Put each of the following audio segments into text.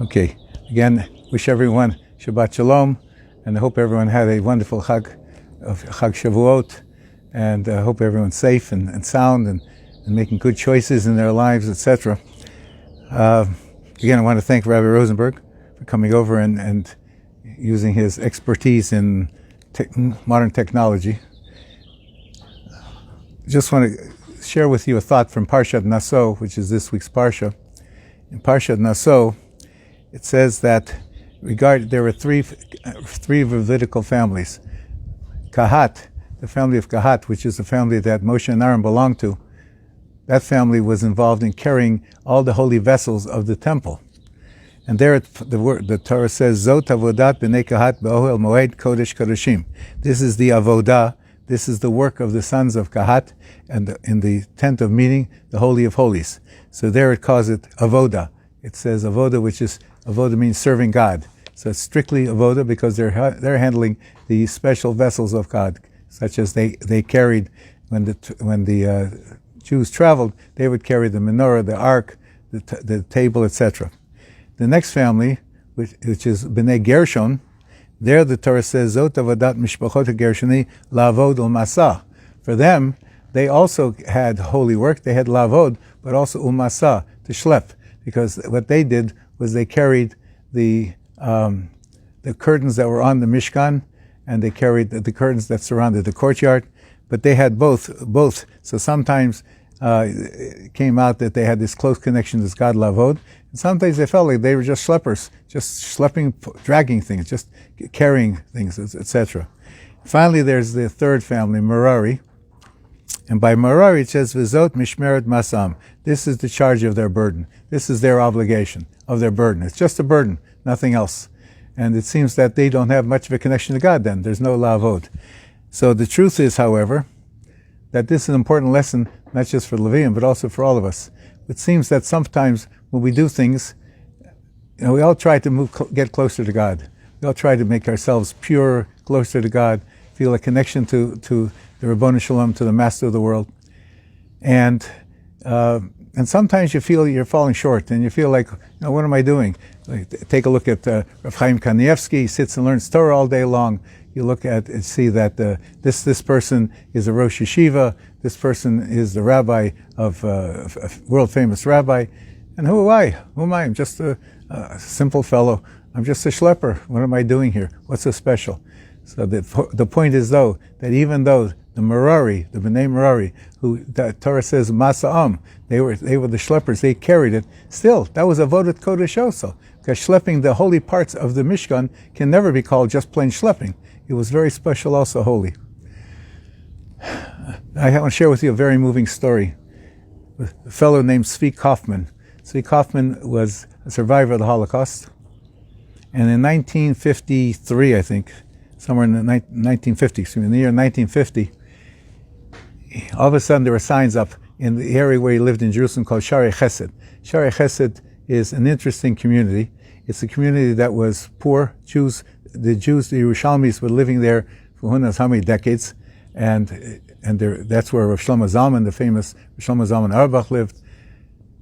Okay, again, wish everyone Shabbat Shalom, and I hope everyone had a wonderful Chag Shavuot, and I hope everyone's safe and sound and making good choices in their lives, etc. Again, I want to thank Rabbi Rosenberg for coming over and using his expertise in modern technology. Just want to share with you a thought from Parshat Naso, which is this week's Parsha. In Parshat Naso, it says that there were three Levitical families. Kahat, the family of Kahat, which is the family that Moshe and Aaron belonged to, that family was involved in carrying all the holy vessels of the temple. And there the Torah says, Zot avodat b'nei Kahat b'ohel moed kodesh kodeshim. This is the avodah, this is the work of the sons of Kahat, and in the tent of meeting, the Holy of Holies. So there it calls it avodah. It says avodah, which is, avodah means serving God. So it's strictly avodah because they're handling the special vessels of God, such as they carried when the Jews traveled. They would carry the menorah, the ark, the table, etc. The next family, which is Bnei Gershon, there the Torah says Zot avodat mishpachot Gershoni lavod ulmasa. For them, they also had holy work. They had lavod, but also ulmasa, to schlep, because what they did was they carried the curtains that were on the Mishkan, and they carried the curtains that surrounded the courtyard, but they had both. So sometimes it came out that they had this close connection to God Lavod, and sometimes they felt like they were just schleppers, just schlepping, dragging things, just carrying things, etc. Finally, there's the third family, Merari, and by Merari it says, V'zot mishmeret masam. This is the charge of their burden. This is their obligation of their burden. It's just a burden, nothing else. And it seems that they don't have much of a connection to God then. There's no lavod. So the truth is, however, that this is an important lesson, not just for Levium, but also for all of us. It seems that sometimes when we do things, we all try to get closer to God. We all try to make ourselves pure, closer to God, feel a connection to the Rabboni Shalom, to the Master of the world. And sometimes you feel you're falling short, and you feel like, what am I doing? Like, take a look at Rav Chaim Kanievsky. He sits and learns Torah all day long. You look at and see that this person is a Rosh Yeshiva. This person is the rabbi of a world famous rabbi. And who am I? Who am I? I'm just a simple fellow. I'm just a schlepper. What am I doing here? What's so special? So the point is, though, that even though the Merari, the Bnei Merari, who the Torah says Masa'am, they were the schleppers, they carried it. Still, that was avodat kodesh also, because schlepping the holy parts of the Mishkan can never be called just plain schlepping. It was very special, also holy. I want to share with you a very moving story. A fellow named Zvi Kaufman. Zvi Kaufman was a survivor of the Holocaust, and in 1953, I think, somewhere in the 1950s, in the year 1950, all of a sudden there were signs up in the area where he lived in Jerusalem called Sharei Chesed. Sharei Chesed is an interesting community. It's a community that was poor. The Yerushalmis were living there for who knows how many decades, and that's where Rav Shlomo Zalman, the famous Rav Shlomo Zalman Auerbach, lived.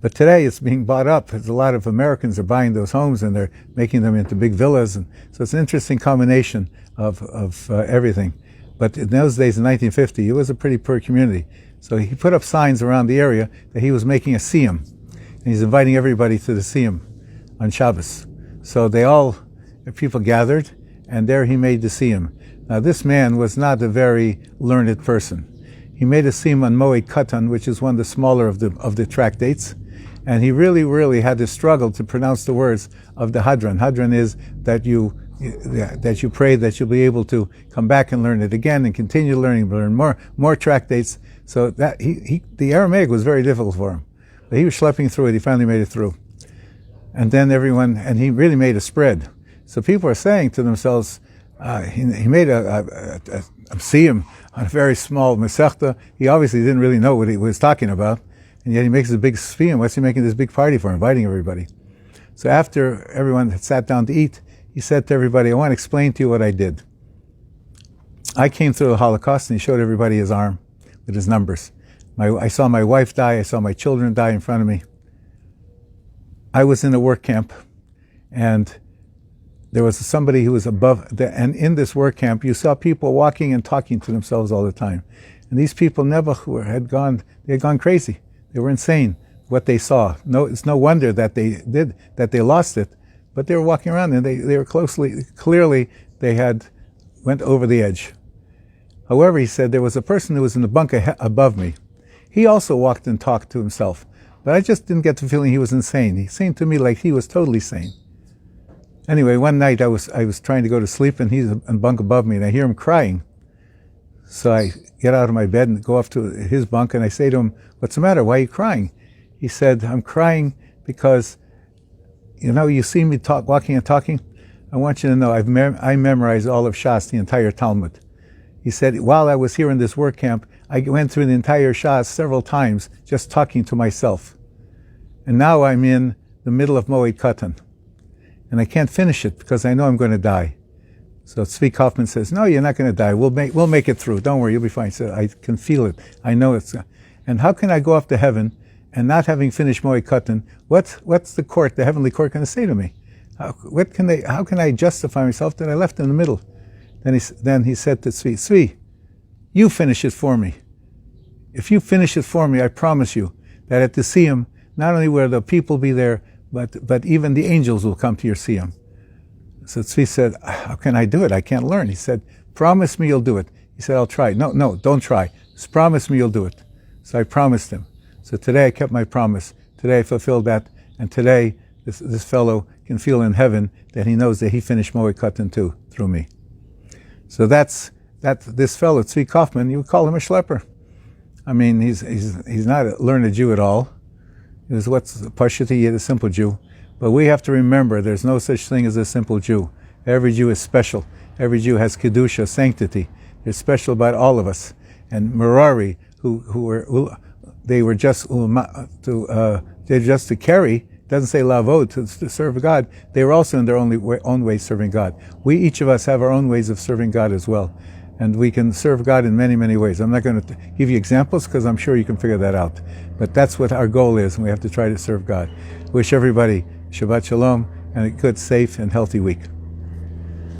But today it's being bought up. There's a lot of Americans are buying those homes and they're making them into big villas, and so it's an interesting combination of everything. But in those days, in 1950, it was a pretty poor community. So he put up signs around the area that he was making a siyum, and he's inviting everybody to the siyum on Shabbos. So people gathered, and there he made the siyum. Now this man was not a very learned person. He made a siyum on Moed Katan, which is one of the smaller of the tractates, and he really, really had to struggle to pronounce the words of the Hadran. Hadran is that you pray that you'll be able to come back and learn it again and continue learning, learn more tractates. So that the Aramaic was very difficult for him, but he was schlepping through it. He finally made it through, and then he really made a spread. So people are saying to themselves, he made a siyum on a very small mesechta. He obviously didn't really know what he was talking about, and yet he makes a big siyum. What's he making this big party for, inviting everybody? So after everyone had sat down to eat, he said to everybody, I want to explain to you what I did. I came through the Holocaust, and he showed everybody his arm with his numbers. I saw my wife die. I saw my children die in front of me. I was in a work camp, and there was somebody who was and in this work camp, you saw people walking and talking to themselves all the time. And these people never had gone crazy. They were insane, what they saw. It's no wonder that they lost it, but they were walking around and they were clearly they had went over the edge. However, he said there was a person who was in the bunk above me. He also walked and talked to himself, but I just didn't get the feeling he was insane. He seemed to me like he was totally sane. Anyway, one night I was trying to go to sleep, and he's in the bunk above me, and I hear him crying. So I get out of my bed and go up to his bunk, and I say to him, "What's the matter? Why are you crying?" He said, "I'm crying because, you see me walking and talking. I want you to know I memorized all of Shas, the entire Talmud." He said, while I was here in this work camp, I went through the entire Shas several times just talking to myself. And now I'm in the middle of Moed Katan. And I can't finish it because I know I'm going to die. So Tzvi Kaufman says, "No, you're not going to die. We'll make it through. Don't worry, you'll be fine." So I can feel it. I know it's. And how can I go up to heaven and not having finished Moed Katan? What's the heavenly court, going to say to me? How can I justify myself that I left in the middle? Then he said to Tzvi, "You finish it for me. If you finish it for me, I promise you that at the Siyum, not only will the people be there, but even the angels will come to your Siyum." So Tzvi said, "How can I do it? I can't learn." He said, "Promise me you'll do it." He said, "I'll try." No, don't try. Just promise me you'll do it." So I promised him. So today I kept my promise. Today I fulfilled that. And today this fellow can feel in heaven that he knows that he finished Moed Katan too, through me. So that's this fellow, Tzvi Kaufman, you would call him a schlepper. I mean, he's not a learned Jew at all. He's what's Pashut Yid, a simple Jew. But we have to remember there's no such thing as a simple Jew. Every Jew is special. Every Jew has Kedusha, sanctity. They're special about all of us. And Merari, they were just to carry, doesn't say lavod, to serve God. They were also in their own way serving God. We, each of us, have our own ways of serving God as well. And we can serve God in many, many ways. I'm not going to give you examples because I'm sure you can figure that out. But that's what our goal is, and we have to try to serve God. Wish everybody Shabbat Shalom and a good, safe, and healthy week.